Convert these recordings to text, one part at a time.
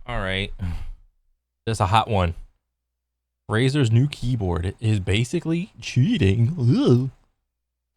All right. There's a hot one. Razer's new keyboard is basically cheating. Ugh.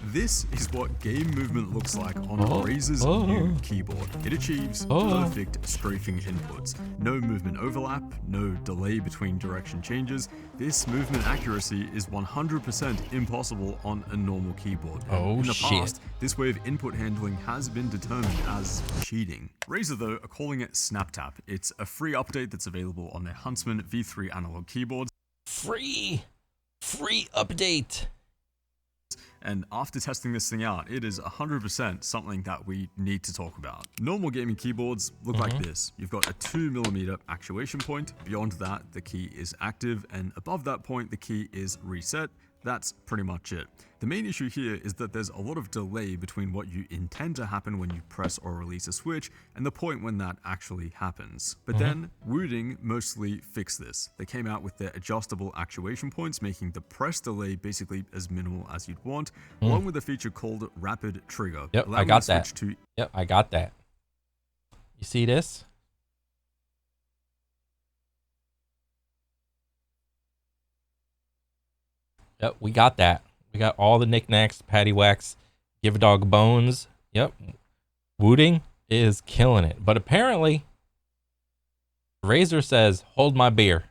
This is what game movement looks like on Razer's new keyboard. It achieves perfect strafing inputs. No movement overlap, no delay between direction changes. This movement accuracy is 100% impossible on a normal keyboard. Oh, In the shit. past, this way of input handling has been determined as cheating. Razer, though, are calling it SnapTap. It's a free update that's available on their Huntsman V3 analog keyboards. Free update. And after testing this thing out, it is 100% something that we need to talk about. Normal gaming keyboards look like this. You've got a 2mm actuation point. Beyond that, the key is active, and above that point, the key is reset. That's pretty much it. The main issue here is that there's a lot of delay between what you intend to happen when you press or release a switch and the point when that actually happens. But then, Wooding mostly fixed this. They came out with their adjustable actuation points, making the press delay basically as minimal as you'd want, along with a feature called Rapid Trigger. Yep, I got that. Yep, I got that. You see this? Yep, we got that. We got all the knickknacks, paddywhacks, give a dog bones. Yep. Wooding is killing it. But apparently, Razer says, hold my beer.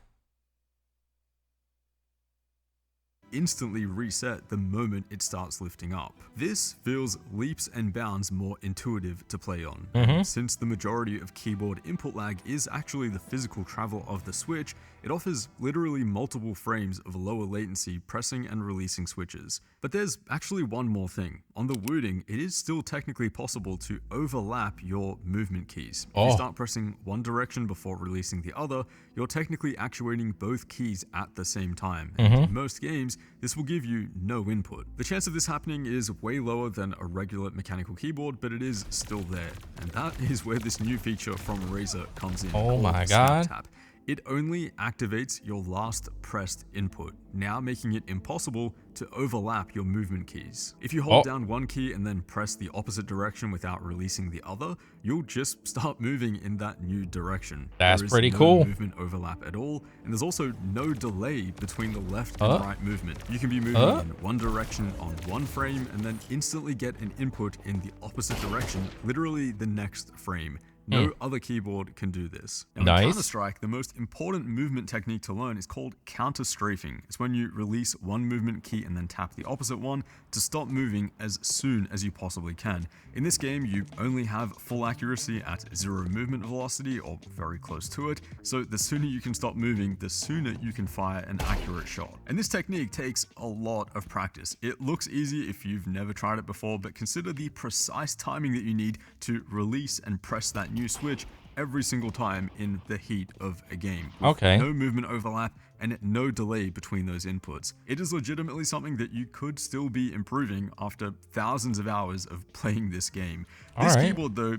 Instantly reset the moment it starts lifting up. This feels leaps and bounds more intuitive to play on. Since the majority of keyboard input lag is actually the physical travel of the switch, it offers literally multiple frames of lower latency pressing and releasing switches. But there's actually one more thing. On the Wooding, it is still technically possible to overlap your movement keys. If you start pressing one direction before releasing the other, you're technically actuating both keys at the same time. And in most games, this will give you no input. The chance of this happening is way lower than a regular mechanical keyboard, but it is still there. And that is where this new feature from Razer comes in. Oh my god. SnapTap. It only activates your last pressed input, now making it impossible to overlap your movement keys. If you hold down one key and then press the opposite direction without releasing the other, you'll just start moving in that new direction. That's pretty no cool. Movement overlap at all, and there's also no delay between the left and right movement. You can be moving in one direction on one frame and then instantly get an input in the opposite direction, literally the next frame. No other keyboard can do this. Now, in Counter-Strike, the most important movement technique to learn is called counter-strafing. It's when you release one movement key and then tap the opposite one to stop moving as soon as you possibly can. In this game, you only have full accuracy at 0 movement velocity or very close to it, so the sooner you can stop moving, the sooner you can fire an accurate shot. And this technique takes a lot of practice. It looks easy if you've never tried it before, but consider the precise timing that you need to release and press that new switch every single time in the heat of a game. Okay. No movement overlap and no delay between those inputs. It is legitimately something that you could still be improving after thousands of hours of playing this game. This keyboard though...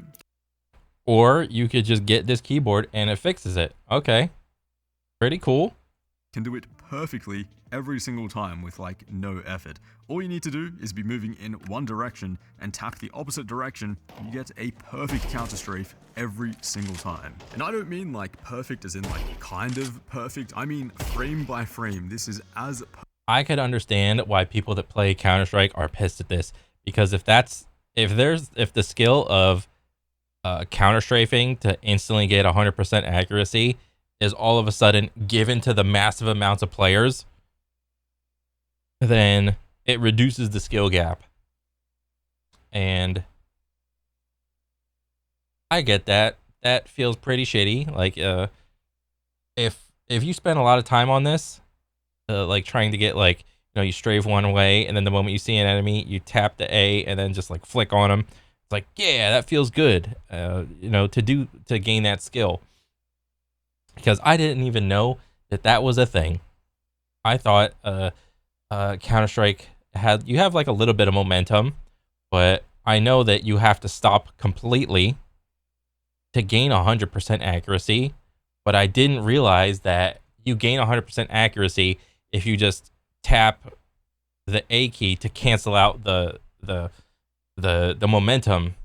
Or you could just get this keyboard and it fixes it. Okay. Pretty cool. Can do it perfectly every single time with like no effort. All you need to do is be moving in one direction and tap the opposite direction. You get a perfect counter strafe every single time. And I don't mean like perfect as in like kind of perfect. I mean frame by frame. This is as I could understand why people that play Counter-Strike are pissed at this, because if the skill of counter strafing to instantly get 100% accuracy is all of a sudden given to the massive amounts of players, then it reduces the skill gap. And I get that. That feels pretty shitty. Like if you spend a lot of time on this, like trying to get like, you know, you strafe one way and then the moment you see an enemy, you tap the A and then just like flick on them. It's like, yeah, that feels good. You know, to gain that skill. Because I didn't even know that was a thing. I thought Counter-Strike you have like a little bit of momentum, but I know that you have to stop completely to gain 100% accuracy, but I didn't realize that you gain 100% accuracy if you just tap the A key to cancel out the momentum,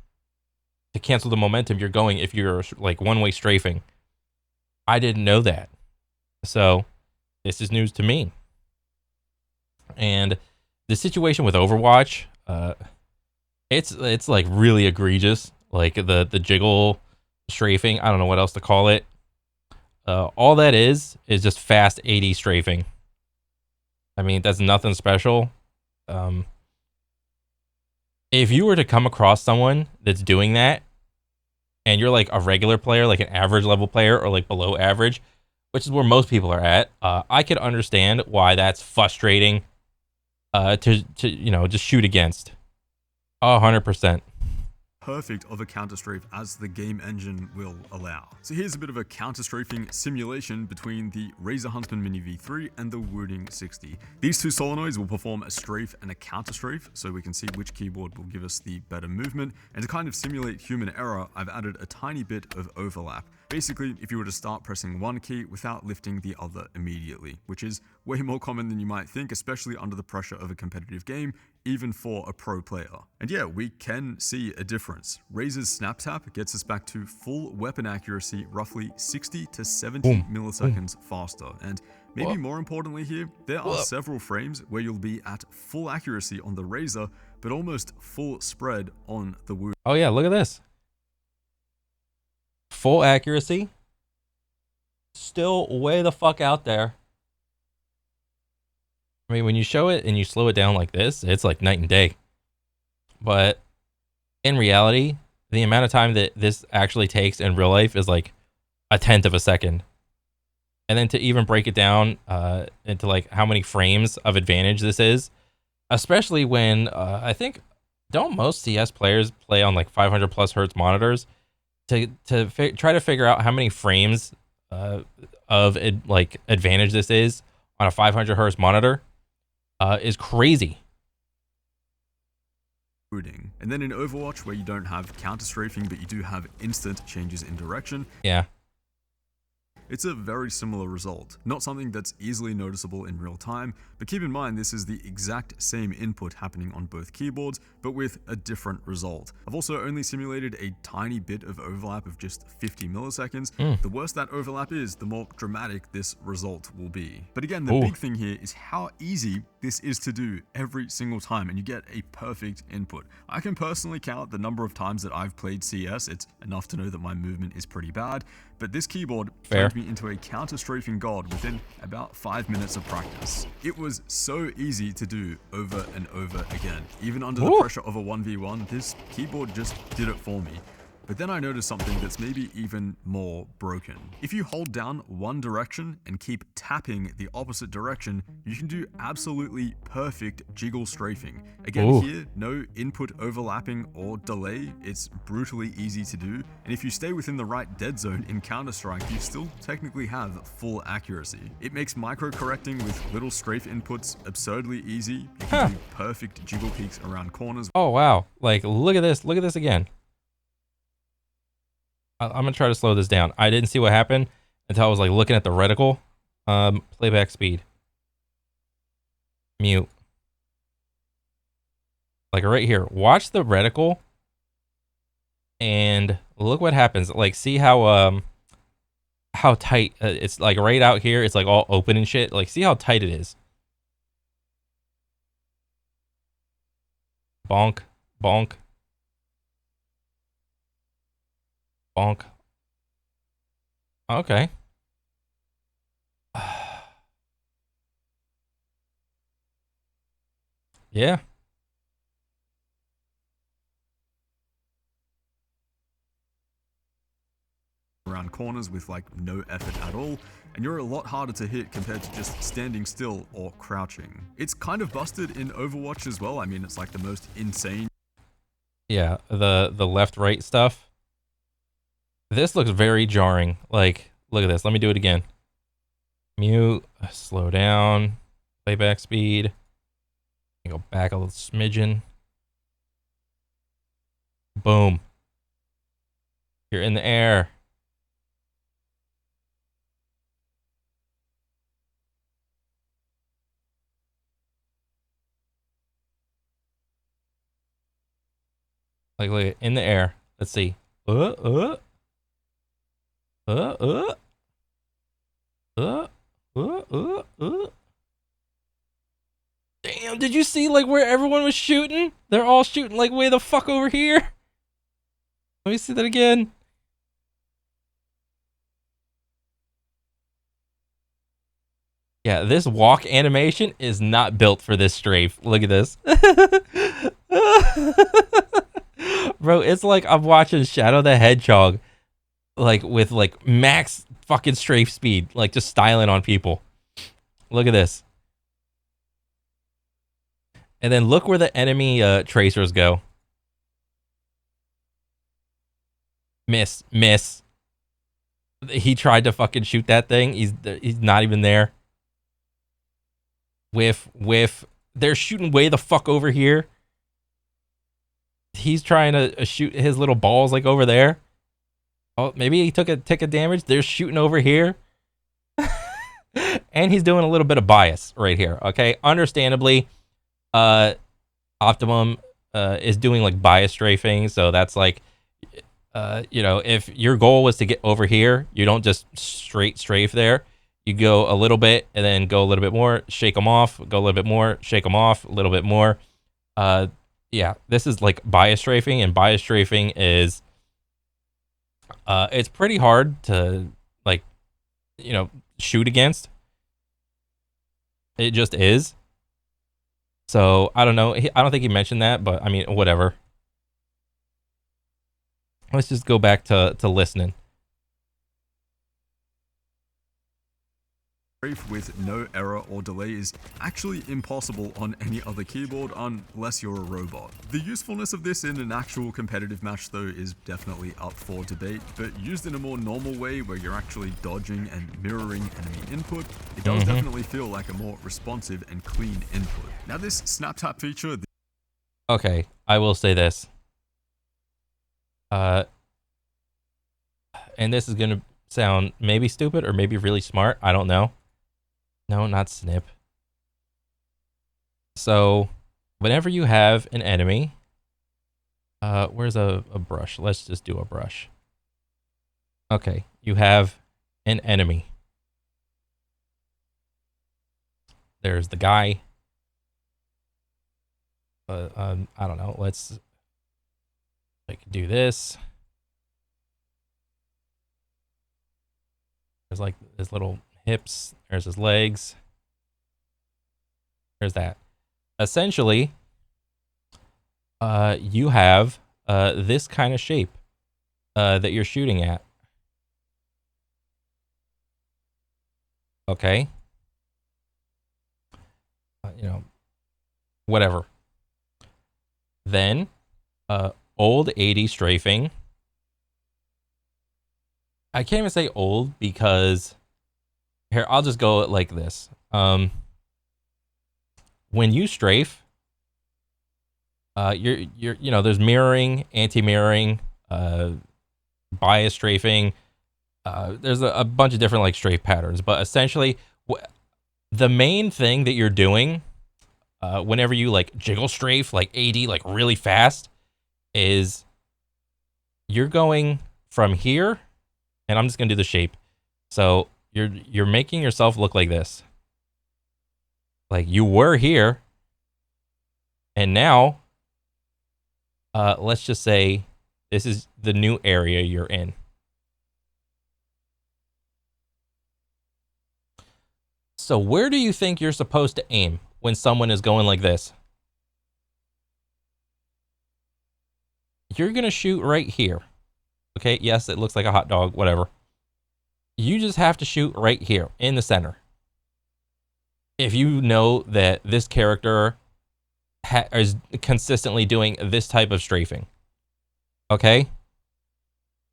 to cancel the momentum you're going if you're like one-way strafing. I didn't know that. So this is news to me. And the situation with Overwatch, it's like really egregious. Like the jiggle strafing, I don't know what else to call it. All that is just fast 80 strafing. I mean, that's nothing special. If you were to come across someone that's doing that, and you're like a regular player, like an average level player, or like below average, which is where most people are at, I could understand why that's frustrating. To just shoot against. 100%. Perfect of a counter-strafe as the game engine will allow. So here's a bit of a counter-strafing simulation between the Razer Huntsman Mini V3 and the Wooding 60. These two solenoids will perform a strafe and a counter-strafe, so we can see which keyboard will give us the better movement. And to kind of simulate human error, I've added a tiny bit of overlap. Basically, if you were to start pressing one key without lifting the other immediately, which is way more common than you might think, especially under the pressure of a competitive game, even for a pro player. And yeah, we can see a difference. Razer's Snap Tap gets us back to full weapon accuracy roughly 60 to 70 milliseconds faster. And maybe more importantly here, there are several frames where you'll be at full accuracy on the Razer, but almost full spread on the Wood. Oh yeah, look at this. Full accuracy. Still way the fuck out there. I mean, when you show it and you slow it down like this, it's like night and day. But in reality, the amount of time that this actually takes in real life is like 1/10 of a second. And then to even break it down into like how many frames of advantage this is, especially when I think, don't most CS players play on like 500 plus hertz monitors? To try to figure out how many frames of like advantage this is on a 500 hertz monitor is crazy. And then in Overwatch, where you don't have counter strafing, but you do have instant changes in direction. Yeah. It's a very similar result, not something that's easily noticeable in real time, but keep in mind this is the exact same input happening on both keyboards, but with a different result. I've also only simulated a tiny bit of overlap of just 50 milliseconds. The worse that overlap is, the more dramatic this result will be. But again, the big thing here is how easy this is to do every single time, and you get a perfect input. I can personally count the number of times that I've played CS. It's enough to know that my movement is pretty bad, but this keyboard turned me into a counter-strafing god within about 5 minutes of practice. It was so easy to do over and over again. Even under the pressure of a 1v1, this keyboard just did it for me. But then I noticed something that's maybe even more broken. If you hold down one direction and keep tapping the opposite direction, you can do absolutely perfect jiggle strafing. Again, here, no input overlapping or delay. It's brutally easy to do. And if you stay within the right dead zone in Counter-Strike, you still technically have full accuracy. It makes micro-correcting with little strafe inputs absurdly easy. You can do perfect jiggle peaks around corners. Oh, wow. Like, look at this. Look at this again. I'm gonna try to slow this down. I didn't see what happened until I was like looking at the reticle. Playback speed. Mute. Like right here. Watch the reticle. And look what happens. Like, see how tight it's like right out here. It's like all open and shit. Like, see how tight it is. Bonk. Bonk. Bonk. Okay. Yeah. Around corners with like no effort at all, and you're a lot harder to hit compared to just standing still or crouching. It's kind of busted in Overwatch as well. I mean, it's like the most insane. Yeah, the left right stuff. This looks very jarring. Like, look at this. Let me do it again. Mute, slow down, playback speed. Go back a little smidgen. Boom. You're in the air. Like, look, in the air. Let's see. uh, uh, uh. Damn, did you see like where everyone was shooting? They're all shooting like way the fuck over here. Let me see that again. Yeah, this walk animation is not built for this strafe. Look at this. Bro, it's like I'm watching Shadow the Hedgehog like with like max fucking strafe speed, like just styling on people. Look at this. And then look where the enemy tracers go. Miss. He tried to fucking shoot that thing. He's not even there. Whiff. They're shooting way the fuck over here. He's trying to shoot his little balls like over there. Oh, maybe he took a tick of damage. They're shooting over here. And he's doing a little bit of bias right here. Okay, understandably, Optimum is doing like bias strafing, so that's like, you know, if your goal was to get over here, you don't just straight strafe there. You go a little bit and then go a little bit more, shake them off, go a little bit more, shake them off, a little bit more. Yeah, this is like bias strafing, and bias strafing is, it's pretty hard to like, you know, shoot against. It just is. So I don't know. I don't think he mentioned that, but I mean, whatever. Let's just go back to listening. With no error or delay is actually impossible on any other keyboard unless you're a robot. The usefulness of this in an actual competitive match though is definitely up for debate, but used in a more normal way where you're actually dodging and mirroring enemy input, it does definitely feel like a more responsive and clean input. Now this snap tap feature... Okay, I will say this. And this is gonna sound maybe stupid or maybe really smart, I don't know. No, not snip. So, whenever you have an enemy, where's a brush? Let's just do a brush. Okay, you have an enemy. There's the guy. I don't know. Let's like do this. There's like his little hips. There's his legs. There's that. Essentially, you have this kind of shape that you're shooting at. Okay. You know, whatever. Then, old 80 strafing. I can't even say old because here, I'll just go like this. When you strafe, you know, there's mirroring, anti-mirroring, bias strafing. There's a bunch of different like strafe patterns, but essentially, the main thing that you're doing, whenever you like jiggle strafe like 80 like really fast, is you're going from here, and I'm just gonna do the shape. So you're making yourself look like this. Like you were here, and now, let's just say this is the new area you're in. So where do you think you're supposed to aim when someone is going like this? You're gonna shoot right here. Okay, yes, it looks like a hot dog, whatever. You just have to shoot right here in the center. If you know that this character is consistently doing this type of strafing, okay?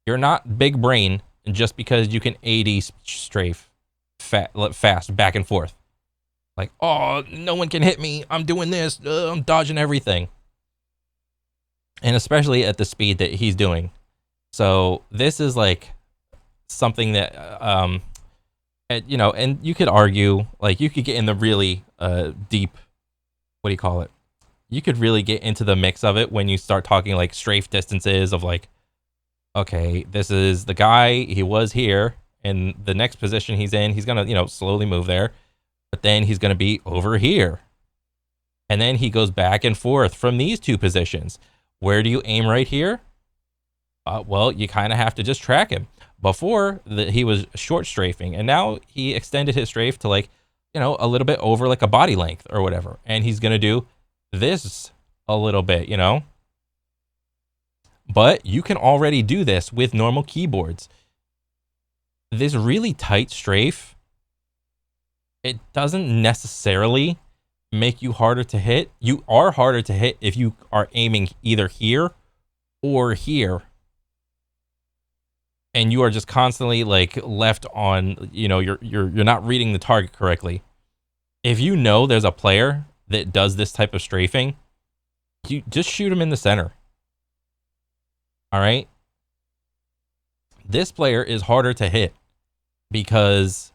You're not big brain just because you can 80 strafe fast back and forth. Like, oh, no one can hit me. I'm doing this. I'm dodging everything. And especially at the speed that he's doing. So this is like something that, you know, and you could argue, like you could get in the really deep, what do you call it? You could really get into the mix of it when you start talking like strafe distances of like, okay, this is the guy, he was here, and the next position he's in, he's gonna, you know, slowly move there, but then he's gonna be over here. And then he goes back and forth from these two positions. Where do you aim right here? Well, you kind of have to just track him. Before, he was short strafing, and now he extended his strafe to, like, you know, a little bit over like a body length or whatever. And he's going to do this a little bit, you know? But you can already do this with normal keyboards. This really tight strafe, it doesn't necessarily make you harder to hit. You are harder to hit if you are aiming either here or here, and you are just constantly like left on, you know, you're not reading the target correctly. If you know there's a player that does this type of strafing, you just shoot him in the center. All right, this player is harder to hit because,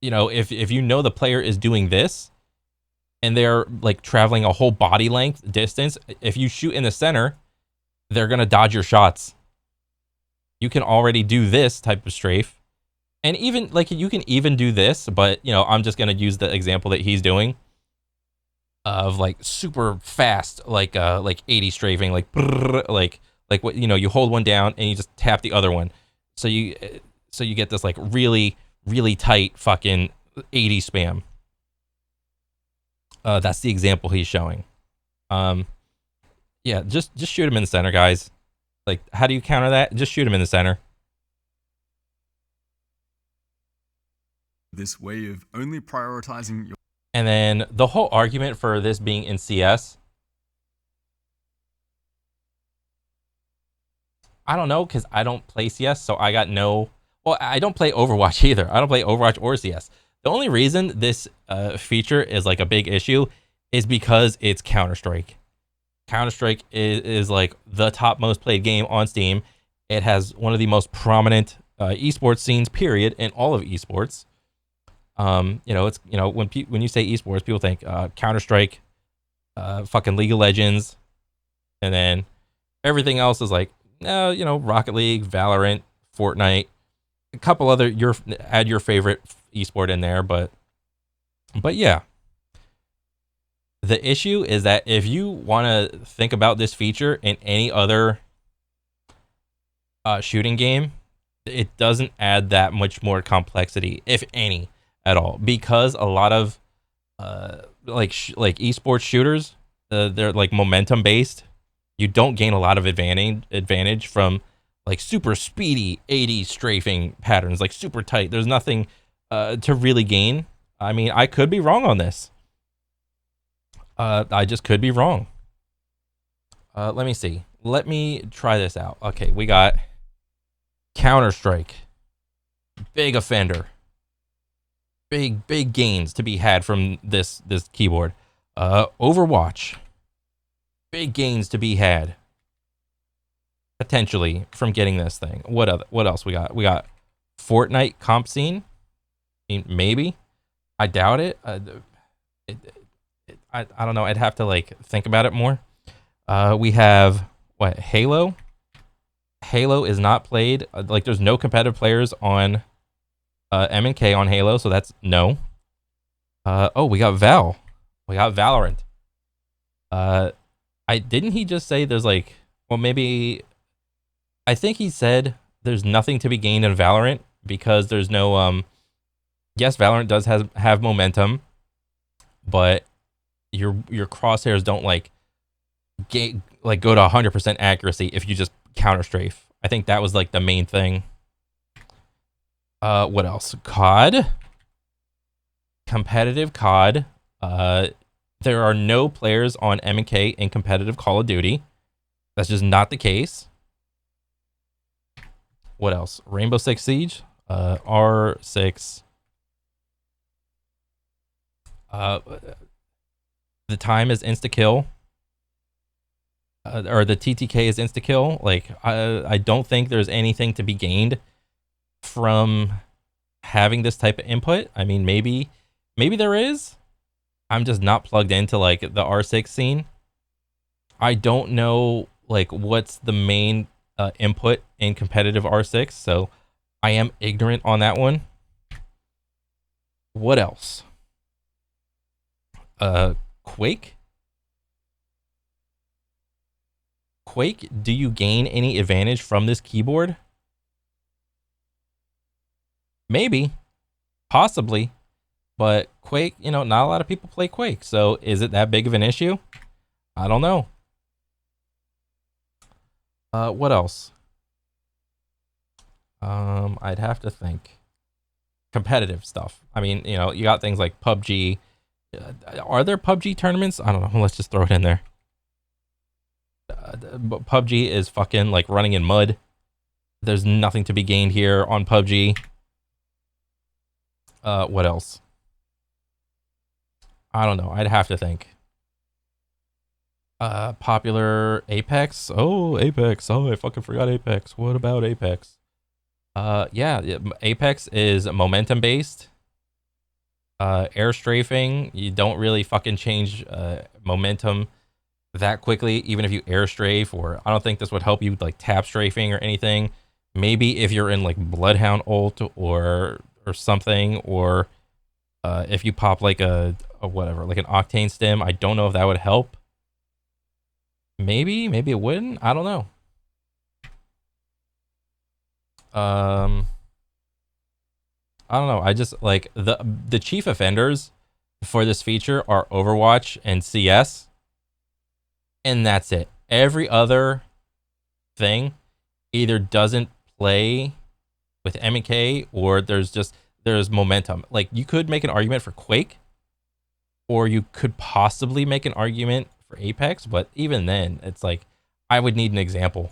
you know, if you know the player is doing this and they're like traveling a whole body length distance, if you shoot in the center, they're gonna dodge your shots. You can already do this type of strafe, and even like you can even do this, but you know, I'm just gonna use the example that he's doing of like super fast, like 80 strafing, like what, you know, you hold one down and you just tap the other one, so you get this like really tight fucking 80 spam. That's the example he's showing. Yeah, just shoot him in the center, guys. Like, how do you counter that? Just shoot him in the center. This way of only prioritizing your... And then the whole argument for this being in CS, I don't know, because I don't play CS, so I got no... Well, I don't play Overwatch either. I don't play Overwatch or CS. The only reason this feature is like a big issue is because it's Counter-Strike. Counter-Strike is like the top most played game on Steam. It has one of the most prominent esports scenes, period, in all of esports. You know, it's, you know, when you say esports, people think Counter-Strike, fucking League of Legends, and then everything else is like, you know, Rocket League, Valorant, Fortnite, a couple other, add your favorite esport in there, but yeah. The issue is that if you want to think about this feature in any other shooting game, it doesn't add that much more complexity, if any, at all. Because a lot of like esports shooters, they're like momentum based. You don't gain a lot of advantage from like super speedy 80 strafing patterns, like super tight. There's nothing to really gain. I mean, I could be wrong on this. I just could be wrong. Let me see. Let me try this out. Okay, we got Counter-Strike. Big offender. Big gains to be had from this keyboard. Overwatch. Big gains to be had. Potentially from getting this thing. What else we got? We got Fortnite comp scene. I mean, maybe. I doubt it. I don't know. I'd have to like think about it more. We have what? Halo. Halo is not played. Like, there's no competitive players on M&K on Halo, so that's no. Oh, we got Val. We got Valorant. Didn't he just say there's like, well, maybe, I think he said there's nothing to be gained in Valorant because there's no yes, Valorant does have momentum, but your crosshairs don't like go to 100% accuracy if you just counter strafe. I think that was like the main thing. What else? COD. Competitive COD. There are no players on M&K in competitive Call of Duty. That's just not the case. What else? Rainbow Six Siege. R6. The time is insta-kill. Or the TTK is insta-kill. Like, I don't think there's anything to be gained from having this type of input. I mean, maybe there is. I'm just not plugged into like the R6 scene. I don't know like what's the main input in competitive R6, so I am ignorant on that one. What else? Quake? Quake, do you gain any advantage from this keyboard? Maybe. Possibly. But Quake, you know, not a lot of people play Quake. So is it that big of an issue? I don't know. What else? I'd have to think. Competitive stuff. I mean, you know, you got things like PUBG. Are there PUBG tournaments? I don't know. Let's just throw it in there. PUBG is fucking like running in mud. There's nothing to be gained here on PUBG. What else? I don't know. I'd have to think. Popular Apex. Oh, Apex. Oh, I fucking forgot Apex. What about Apex? Yeah, Apex is momentum based. Air strafing, you don't really fucking change momentum that quickly, even if you air strafe, or I don't think this would help you like tap strafing or anything. Maybe if you're in like Bloodhound ult or something, or if you pop like a whatever, like an Octane stim, I don't know if that would help. Maybe it wouldn't. I don't know. I don't know. I just like the chief offenders for this feature are Overwatch and CS, and that's it. Every other thing either doesn't play with M&K or there's momentum. Like you could make an argument for Quake, or you could possibly make an argument for Apex, but even then, it's like I would need an example.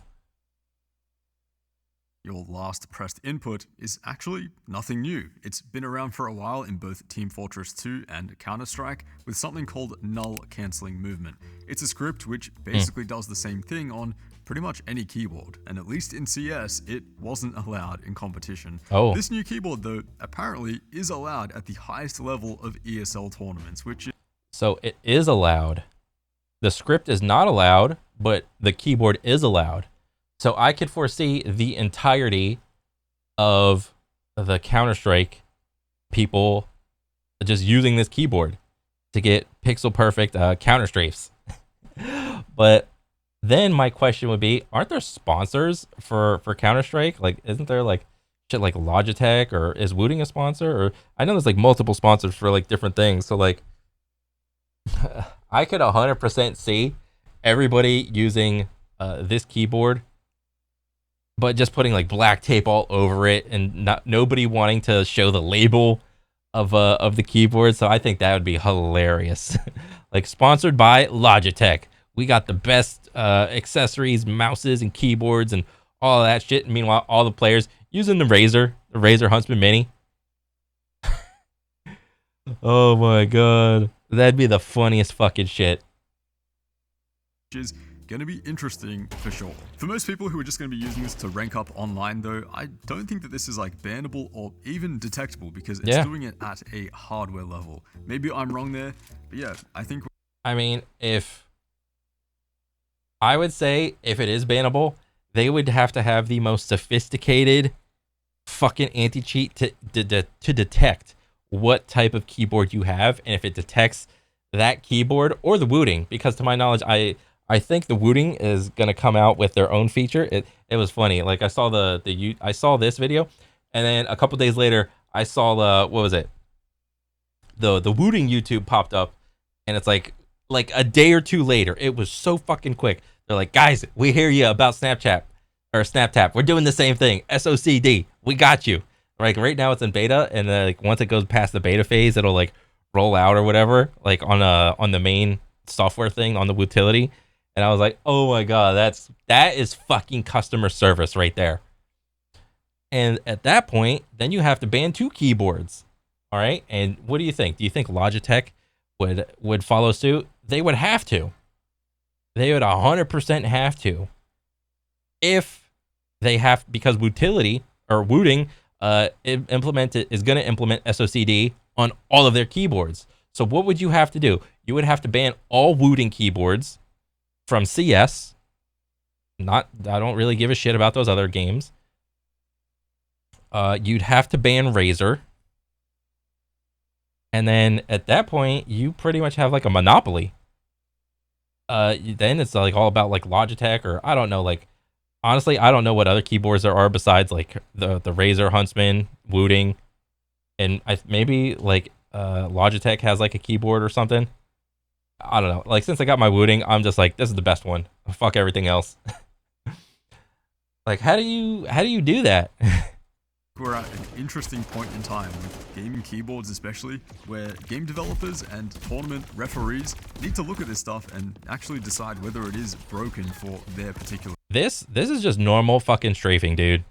Your last pressed input is actually nothing new. It's been around for a while in both Team Fortress 2 and Counter-Strike with something called null cancelling movement. It's a script which basically does the same thing on pretty much any keyboard, and at least in CS, it wasn't allowed in competition. Oh. This new keyboard, though, apparently is allowed at the highest level of ESL tournaments, which is... So it is allowed. The script is not allowed, but the keyboard is allowed. So I could foresee the entirety of the Counter-Strike people just using this keyboard to get pixel perfect counter strafes. But then my question would be, aren't there sponsors for Counter-Strike? Like, isn't there like shit like Logitech, or is Wooting a sponsor? Or I know there's like multiple sponsors for like different things. So like I could 100% see everybody using this keyboard, but just putting like black tape all over it and nobody wanting to show the label of the keyboard. So I think that would be hilarious. Like, sponsored by Logitech. We got the best accessories, mouses, and keyboards, and all of that shit. And meanwhile, all the players using the Razer Huntsman Mini. Oh my god, that'd be the funniest fucking shit. Which is going to be interesting for sure. For most people who are just going to be using this to rank up online, though, I don't think that this is like bannable or even detectable, because it's doing it at a hardware level. Maybe I'm wrong there, but yeah, I mean, I would say if it is bannable, they would have to have the most sophisticated fucking anti-cheat to detect what type of keyboard you have, and if it detects that keyboard or the Wooting, because to my knowledge, I think the Wooting is gonna come out with their own feature. It was funny. Like, I saw I saw this video, and then a couple days later I saw what was it? The Wooting YouTube popped up, and it's like a day or two later. It was so fucking quick. They're like, guys, we hear you about Snapchat or SnapTap. We're doing the same thing. SOCD. We got you. Like, right now it's in beta, and then like once it goes past the beta phase, it'll like roll out or whatever, like on the main software thing on the utility. And I was like, oh my god, that is fucking customer service right there. And at that point, then you have to ban 2 keyboards. All right? And what do you think? Do you think Logitech would follow suit? They would have to. They would 100% have to. If they have, because Wootility or Wooting is going to implement SOCD on all of their keyboards. So what would you have to do? You would have to ban all Wooting keyboards from CS. I don't really give a shit about those other games. you'd have to ban Razer. And then at that point, you pretty much have like a monopoly. Then it's like all about like Logitech, or I don't know, like honestly, I don't know what other keyboards there are besides like the Razer Huntsman, Wooting, and maybe like Logitech has like a keyboard or something. I don't know. Like since I got my Wooting, I'm just like, this is the best one. Fuck everything else. Like how do you do that? We're at an interesting point in time with gaming keyboards especially, where game developers and tournament referees need to look at this stuff and actually decide whether it is broken for their particular. This is just normal fucking strafing, dude.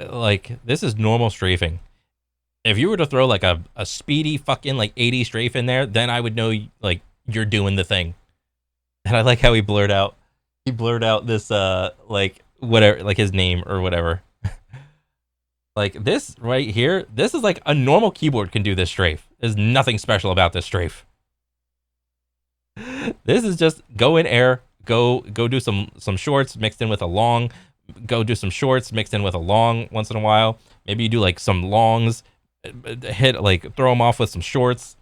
Like this is normal strafing. If you were to throw like a speedy fucking like 80 strafe in there, then I would know like you're doing the thing. And I like how he blurred out this like whatever, like his name or whatever. Like this right here, this is like a normal keyboard can do this strafe. There's nothing special about this strafe. This is just go in air, go do some shorts mixed in with a long, go do some shorts mixed in with a long once in a while. Maybe you do like some longs, hit like throw them off with some shorts.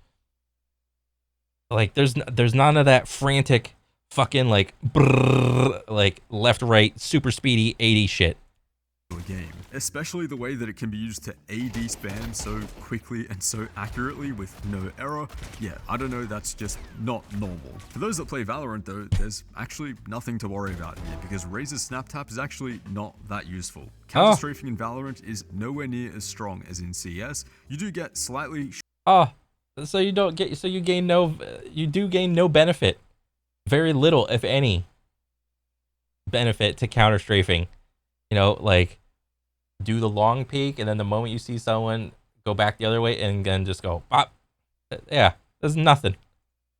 Like there's none of that frantic fucking like brrr, like left right super speedy 80 shit. Game, especially the way that it can be used to AD spam so quickly and so accurately with no error. Yeah, I don't know, that's just not normal. For those that play Valorant though, there's actually nothing to worry about here because Razer's snap tap is actually not that useful. Counter strafing in Valorant is nowhere near as strong as in CS. You do get slightly so you don't get, so you gain no, you do gain no benefit, very little if any benefit to counter strafing. You know, like do the long peek, and then the moment you see someone, go back the other way, and then just go pop. Yeah, there's nothing.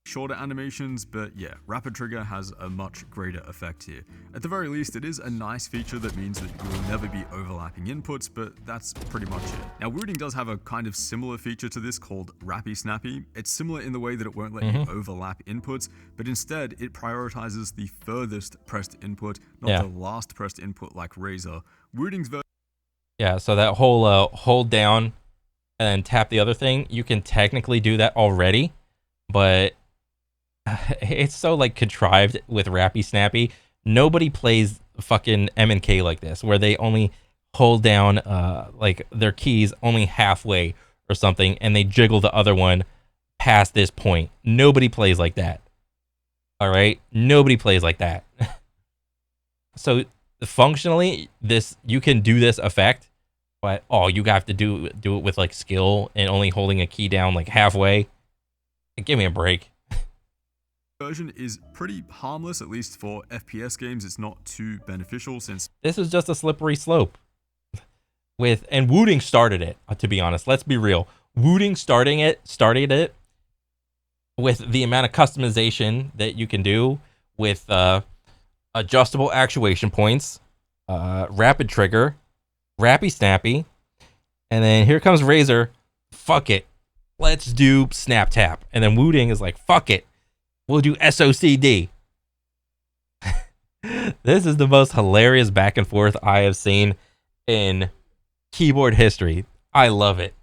Shorter animations, but yeah, rapid trigger has a much greater effect here. At the very least, it is a nice feature that means that you will never be overlapping inputs, but that's pretty much it. Now, Wooting does have a kind of similar feature to this called Rappy Snappy. It's similar in the way that it won't let you overlap inputs, but instead it prioritizes the furthest pressed input, not the last pressed input like Razer. Wooting's so that whole hold down and then tap the other thing, you can technically do that already, but it's so like contrived with Rappy Snappy. Nobody plays fucking M&K like this, where they only hold down like their keys only halfway or something, and they jiggle the other one past this point. Nobody plays like that. All right, nobody plays like that. So functionally, you can do this effect, but you have to do it with like skill and only holding a key down like halfway. Give me a break. Version is pretty harmless, at least for FPS games. It's not too beneficial since this is just a slippery slope. And Wooting started it, to be honest. Let's be real. Wooting started it with the amount of customization that you can do with adjustable actuation points, rapid trigger, Rappy Snappy, and then here comes Razer. Fuck it, let's do snap tap. And then Wooting is like, fuck it, we'll do SOCD. This is the most hilarious back and forth I have seen in keyboard history. I love it.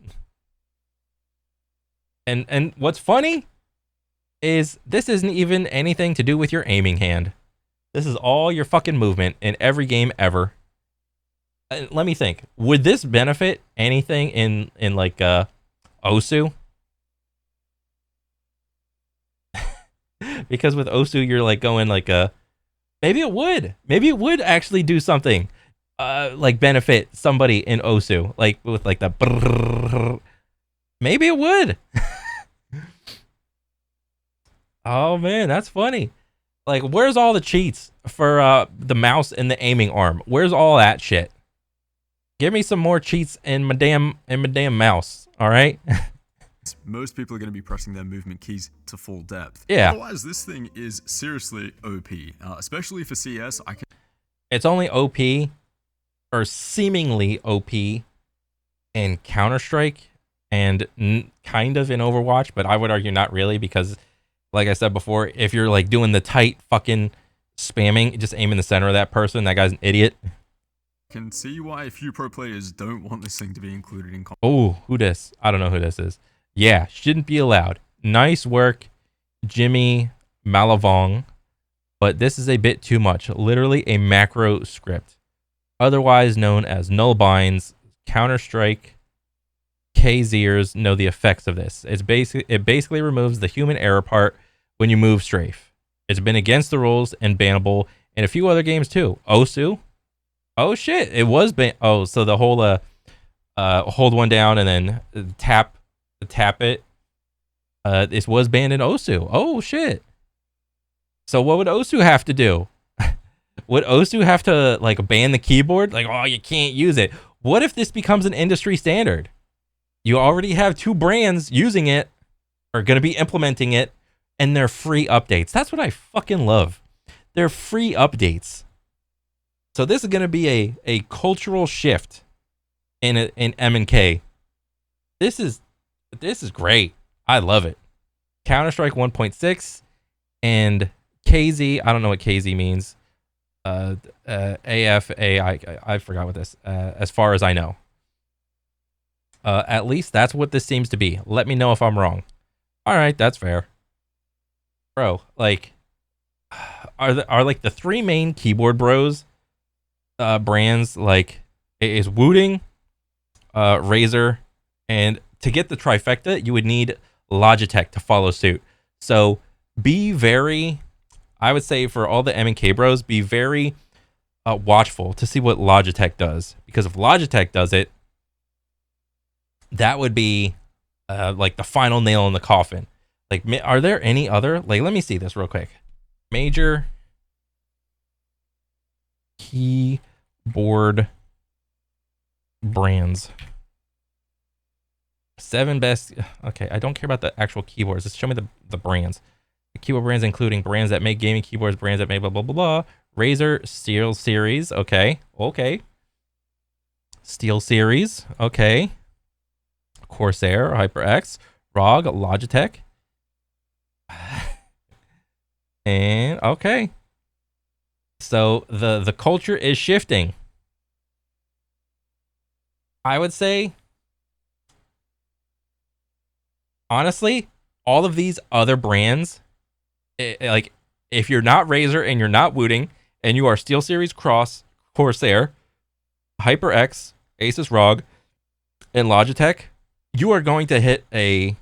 And what's funny is this isn't even anything to do with your aiming hand. This is all your fucking movement in every game ever. Let me think. Would this benefit anything in like Osu? Because with Osu you're like going like maybe it would actually do something like benefit somebody in Osu, like with like the brrrr. Maybe it would. Oh man, that's funny. Like, where's all the cheats for the mouse and the aiming arm? Where's all that shit? Give me some more cheats in my damn mouse, all right? Most people are going to be pressing their movement keys to full depth. Yeah. Otherwise, this thing is seriously OP, especially for CS. It's only OP, or seemingly OP, in Counter-Strike and kind of in Overwatch, but I would argue not really, because like I said before, if you're like doing the tight fucking spamming, just aim in the center of that person, that guy's an idiot. Can see why a few pro players don't want this thing to be included in. Oh, who this? I don't know who this is. Yeah, shouldn't be allowed. Nice work, Jimmy Malavong, but this is a bit too much. Literally a macro script, otherwise known as null binds. Counter-Strike KZers know the effects of this. It basically removes the human error part when you move strafe. It's been against the rules and bannable in a few other games too. Osu? Oh shit, it was oh, so the whole hold one down and then tap it. This was banned in Osu. Oh shit. So what would Osu have to do? Would Osu have to like ban the keyboard? Like, oh, you can't use it. What if this becomes an industry standard? You already have 2 brands using it, or going to be implementing it, and they're free updates. That's what I fucking love. They're free updates. So this is going to be a cultural shift in M&K. This is great. I love it. Counter-Strike 1.6 and KZ. I don't know what KZ means. AFA. I forgot what this. As far as I know. At least that's what this seems to be. Let me know if I'm wrong. All right, that's fair. Bro, like, are like the 3 main keyboard bros brands, like, is Wooting, Razer, and to get the trifecta, you would need Logitech to follow suit. So be very, I would say for all the M&K bros, be very watchful to see what Logitech does. Because if Logitech does it, that would be like the final nail in the coffin. Like, are there any other, like, let me see this real quick. Major keyboard brands. 7 best. Okay, I don't care about the actual keyboards. Just show me the brands. The keyboard brands including brands that make gaming keyboards, brands that make blah, blah, blah, blah. Razer, Steel Series. Okay. Steel Series. Okay. Corsair, HyperX, ROG, Logitech. And okay. So the culture is shifting. I would say, honestly, all of these other brands, like, if you're not Razer and you're not Wooting and you are Steel Series, Corsair, HyperX, Asus ROG, and Logitech, you are going to hit a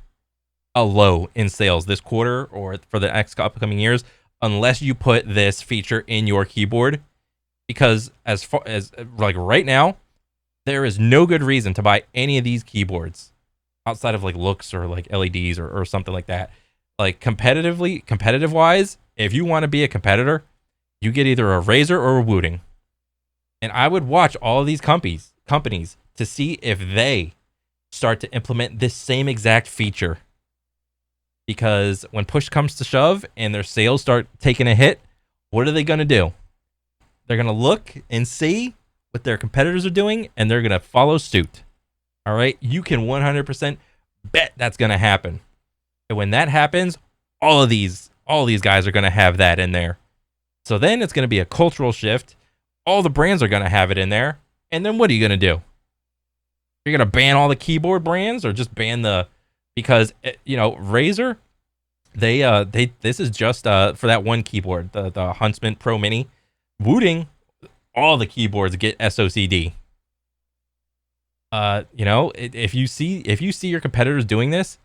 low in sales this quarter or for the next upcoming years unless you put this feature in your keyboard. Because as far as like right now, there is no good reason to buy any of these keyboards outside of like looks or like LEDs or something like that. Like competitive wise, if you want to be a competitor, you get either a Razer or a Wooting. And I would watch all of these companies to see if they start to implement this same exact feature. Because when push comes to shove and their sales start taking a hit, what are they going to do? They're going to look and see what their competitors are doing, and they're going to follow suit. All right? You can 100% bet that's going to happen. And when that happens, all of these guys are going to have that in there. So then it's going to be a cultural shift. All the brands are going to have it in there. And then what are you going to do? You're going to ban all the keyboard brands or just ban the, because, you know, Razer, this is just for that one keyboard, the Huntsman Pro Mini. Wooting, all the keyboards get SOCD. You know, if you see your competitors doing this,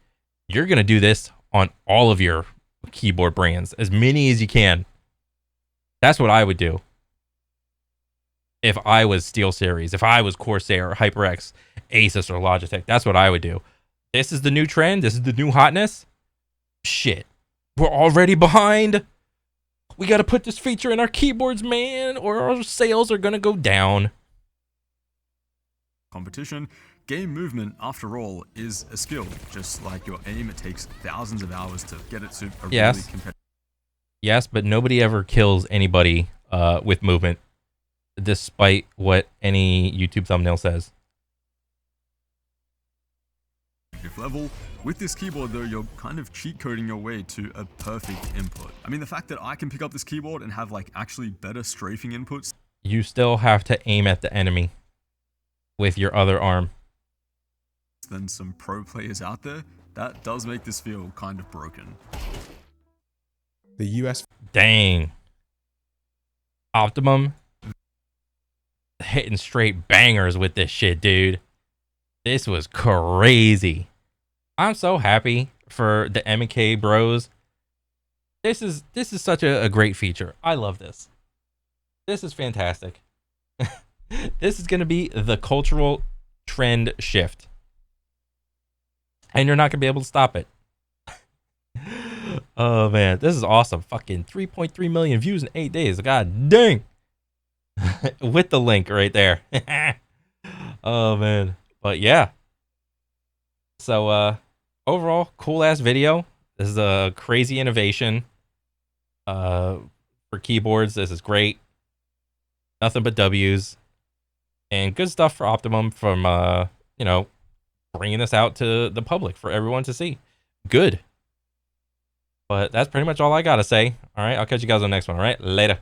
you're going to do this on all of your keyboard brands, as many as you can. That's what I would do. If I was Steel Series, if I was Corsair, or HyperX, Asus, or Logitech, that's what I would do. This is the new trend. This is the new hotness. Shit. We're already behind. We got to put this feature in our keyboards, man, or our sales are going to go down. Competition. Game movement, after all, is a skill. Just like your aim, it takes thousands of hours to get it to a really competitive. Yes, but nobody ever kills anybody with movement, despite what any YouTube thumbnail says. Level. With this keyboard though, you're kind of cheat coding your way to a perfect input. I mean, the fact that I can pick up this keyboard and have like actually better strafing inputs. you still have to aim at the enemy with your other arm. Than some pro players out there, that does make this feel kind of broken. The US. Dang. Optimum hitting straight bangers with this shit, dude. This was crazy. I'm so happy for the MK bros. This is such a great feature. I love this. This is fantastic. This is going to be the cultural trend shift. And you're not going to be able to stop it. Oh, man. This is awesome. Fucking 3.3 million views in 8 days. God dang. With the link right there. Oh, man. But yeah. So, overall, cool-ass video. This is a crazy innovation. For keyboards, this is great. Nothing but W's. And good stuff for Optimum from, you know, bringing this out to the public for everyone to see. Good. But that's pretty much all I gotta say. All right, I'll catch you guys on the next one. All right, later.